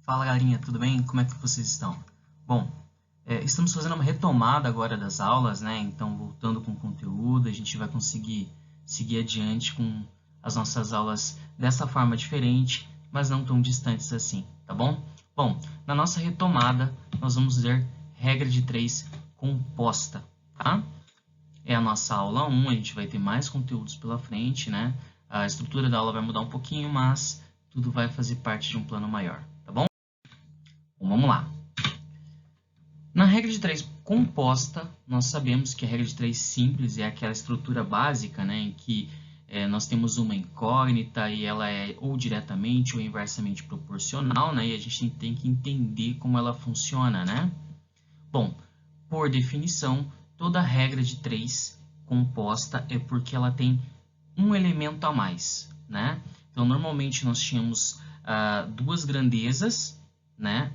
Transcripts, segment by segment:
Fala galerinha, tudo bem? Como é que vocês estão? Bom, estamos fazendo uma retomada agora das aulas, né? Então, voltando com o conteúdo, a gente vai conseguir seguir adiante com as nossas aulas dessa forma diferente, mas não tão distantes assim, tá bom? Bom, na nossa retomada, nós vamos ver regra de 3 composta, tá? É a nossa aula 1, a gente vai ter mais conteúdos pela frente, né? A estrutura da aula vai mudar um pouquinho, mas tudo vai fazer parte de um plano maior, tá bom? Então, vamos lá. Na regra de 3 composta, nós sabemos que a regra de 3 simples é aquela estrutura básica, né, em que nós temos uma incógnita e ela é ou diretamente ou inversamente proporcional, né, e a gente tem que entender como ela funciona, né? Bom, por definição, toda regra de 3 composta é porque ela tem um elemento a mais, né? Então, normalmente nós tínhamos duas grandezas, né?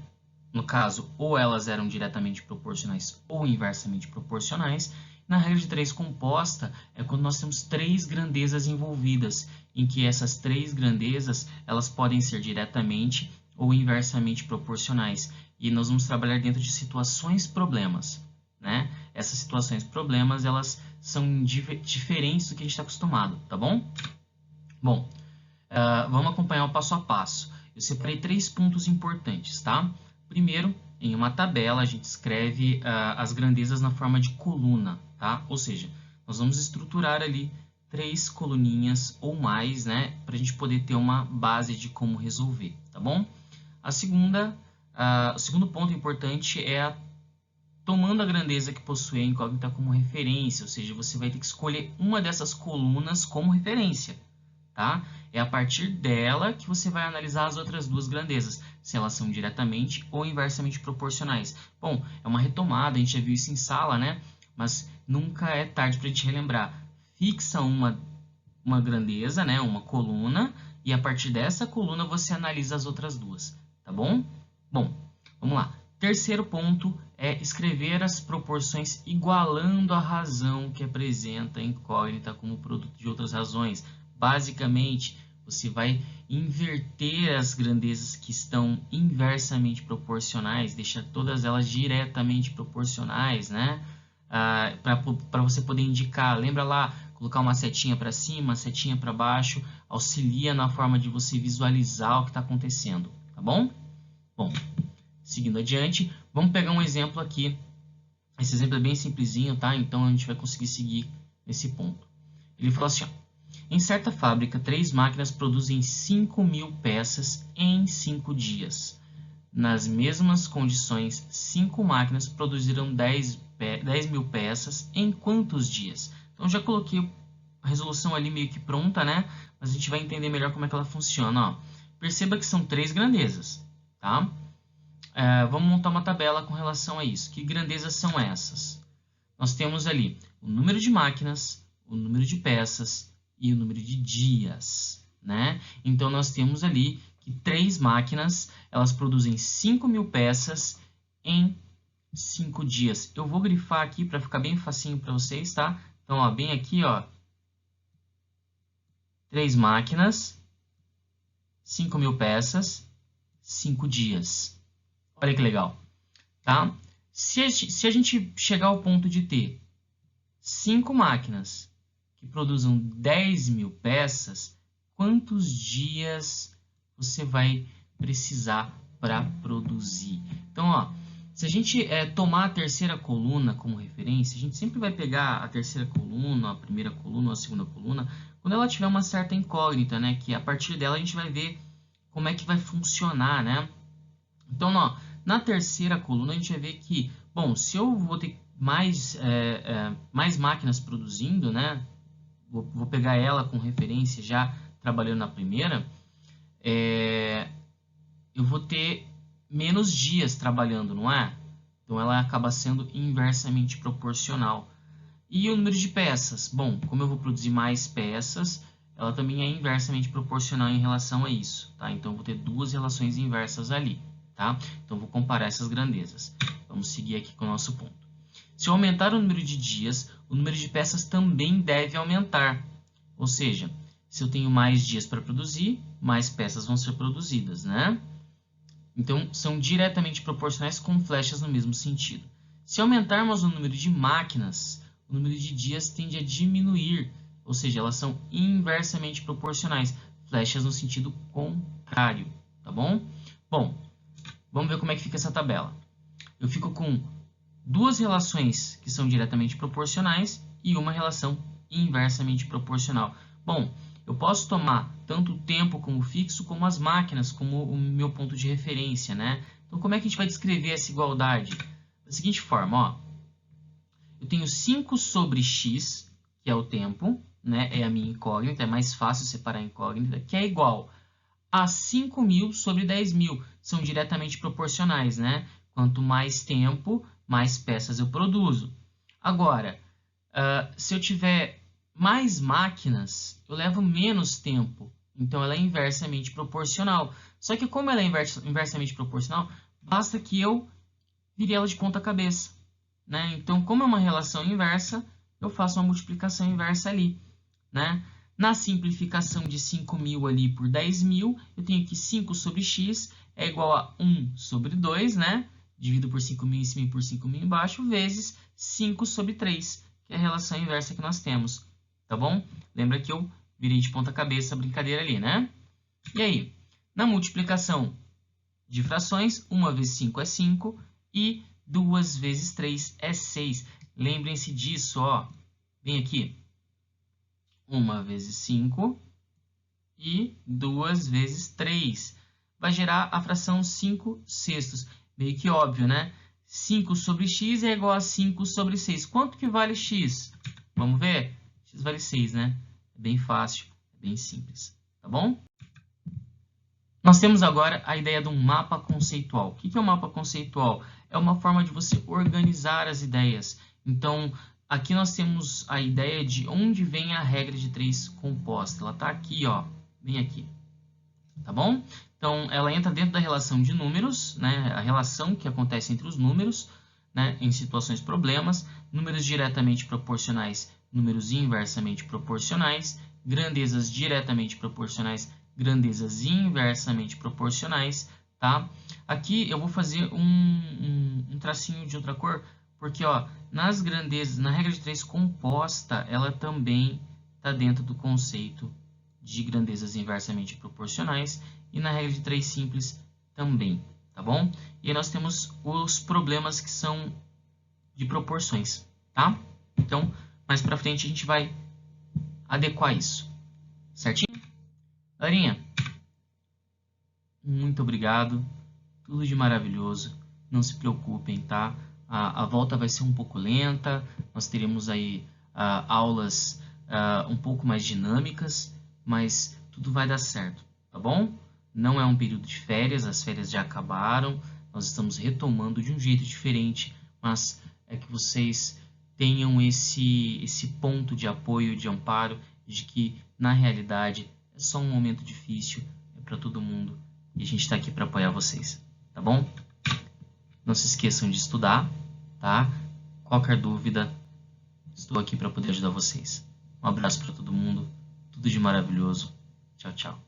No caso, ou elas eram diretamente proporcionais ou inversamente proporcionais. Na regra de 3 composta é quando nós temos 3 grandezas envolvidas, em que essas 3 grandezas elas podem ser diretamente ou inversamente proporcionais. E nós vamos trabalhar dentro de situações problemas, né? Essas situações problemas elas são diferentes do que a gente está acostumado, tá bom? Bom, vamos acompanhar o passo a passo. Eu separei 3 pontos importantes, tá? Primeiro, em uma tabela, a gente escreve as grandezas na forma de coluna, tá? Ou seja, nós vamos estruturar ali 3 coluninhas ou mais, né? Para a gente poder ter uma base de como resolver, tá bom? O segundo ponto importante é tomando a grandeza que possui a incógnita como referência, ou seja, você vai ter que escolher uma dessas colunas como referência, tá? É a partir dela que você vai analisar as outras duas grandezas, se elas são diretamente ou inversamente proporcionais. Bom, é uma retomada, a gente já viu isso em sala, né? Mas nunca é tarde para a gente relembrar. Fixa uma grandeza, né? Uma coluna, e a partir dessa coluna você analisa as outras duas, tá bom? Bom, vamos lá. Terceiro ponto é escrever as proporções igualando a razão que apresenta a incógnita como produto de outras razões. Basicamente, você vai inverter as grandezas que estão inversamente proporcionais, deixar todas elas diretamente proporcionais, né? Para você poder indicar, lembra lá, colocar uma setinha para cima, setinha para baixo, auxilia na forma de você visualizar o que está acontecendo, tá bom? Bom, seguindo adiante, vamos pegar um exemplo aqui. Esse exemplo é bem simplesinho, tá? Então a gente vai conseguir seguir nesse ponto. Ele falou assim, ó, em certa fábrica, 3 máquinas produzem 5.000 peças em 5 dias. Nas mesmas condições, 5 máquinas produzirão 10.000 peças em quantos dias? Então, já coloquei a resolução ali meio que pronta, né? Mas a gente vai entender melhor como é que ela funciona. Ó. Perceba que são 3 grandezas, tá? Vamos montar uma tabela com relação a isso. Que grandezas são essas? Nós temos ali o número de máquinas, o número de peças e o número de dias, né? Então, nós temos ali que 3 máquinas, elas produzem 5.000 peças em 5 dias. Eu vou grifar aqui para ficar bem facinho para vocês, tá? Então, ó, bem aqui, ó, 3 máquinas, 5.000 peças, 5 dias. Olha que legal, tá? Se a gente chegar ao ponto de ter 5 máquinas que produzam 10.000 peças, quantos dias você vai precisar para produzir? Então, ó, se a gente tomar a terceira coluna como referência, a gente sempre vai pegar a terceira coluna, a primeira coluna, a segunda coluna, quando ela tiver uma certa incógnita, né? Que a partir dela a gente vai ver como é que vai funcionar, né? Então, ó, na terceira coluna a gente vai ver que, bom, se eu vou ter mais máquinas produzindo, né? Vou pegar ela com referência já trabalhando na primeira, eu vou ter menos dias trabalhando, não é? Então, ela acaba sendo inversamente proporcional. E o número de peças? Bom, como eu vou produzir mais peças, ela também é inversamente proporcional em relação a isso, tá? Então, eu vou ter duas relações inversas ali, tá? Então, vou comparar essas grandezas. Vamos seguir aqui com o nosso ponto. Se eu aumentar o número de dias, o número de peças também deve aumentar. Ou seja, se eu tenho mais dias para produzir, mais peças vão ser produzidas, né? Então, são diretamente proporcionais com flechas no mesmo sentido. Se aumentarmos o número de máquinas, o número de dias tende a diminuir, ou seja, elas são inversamente proporcionais, flechas no sentido contrário, tá bom? Bom, vamos ver como é que fica essa tabela. Eu fico com duas relações que são diretamente proporcionais e uma relação inversamente proporcional. Bom, eu posso tomar tanto o tempo como fixo, como as máquinas, como o meu ponto de referência, né? Então, como é que a gente vai descrever essa igualdade? Da seguinte forma, ó. Eu tenho 5 sobre x, que é o tempo, né? É a minha incógnita, é mais fácil separar a incógnita, que é igual a 5.000 sobre 10.000. São diretamente proporcionais, né? Quanto mais tempo, mais peças eu produzo. Agora, se eu tiver mais máquinas, eu levo menos tempo. Então, ela é inversamente proporcional. Só que como ela é inversamente proporcional, basta que eu vire ela de ponta cabeça, né? Então, como é uma relação inversa, eu faço uma multiplicação inversa ali, né? Na simplificação de 5.000 ali por 10.000, eu tenho que 5 sobre x é igual a 1 sobre 2, né? Divido por 5.000 em cima e por 5.000 embaixo, vezes 5 sobre 3, que é a relação inversa que nós temos, tá bom? Lembra que eu virei de ponta cabeça a brincadeira ali, né? E aí, na multiplicação de frações, 1 vezes 5 é 5 e 2 vezes 3 é 6. Lembrem-se disso, ó. Vem aqui. 1 vezes 5 e 2 vezes 3. Vai gerar a fração 5 sextos. Meio que óbvio, né? 5 sobre x é igual a 5 sobre 6. Quanto que vale x? Vamos ver? X vale 6, né? É bem fácil, é bem simples. Tá bom? Nós temos agora a ideia de um mapa conceitual. O que é um mapa conceitual? É uma forma de você organizar as ideias. Então, aqui nós temos a ideia de onde vem a regra de 3 composta. Ela está aqui, ó, bem aqui. Tá bom? Então, ela entra dentro da relação de números, né? A relação que acontece entre os números, né? Em situações problemas, números diretamente proporcionais, números inversamente proporcionais, grandezas diretamente proporcionais, grandezas inversamente proporcionais, tá? Aqui eu vou fazer um tracinho de outra cor, porque, ó, nas grandezas, na regra de 3 composta, ela também está dentro do conceito de grandezas inversamente proporcionais e na regra de 3 simples também, tá bom? E aí nós temos os problemas que são de proporções, tá? Então, mais pra frente a gente vai adequar isso, certinho? Galerinha, muito obrigado, tudo de maravilhoso, não se preocupem, tá? A volta vai ser um pouco lenta, nós teremos aí aulas um pouco mais dinâmicas, mas tudo vai dar certo, tá bom? Não é um período de férias, as férias já acabaram, nós estamos retomando de um jeito diferente, mas é que vocês tenham esse ponto de apoio, de amparo, de que na realidade é só um momento difícil, é para todo mundo, e a gente está aqui para apoiar vocês, tá bom? Não se esqueçam de estudar, tá? Qualquer dúvida, estou aqui para poder ajudar vocês. Um abraço para todo mundo, tudo de maravilhoso. Tchau, tchau.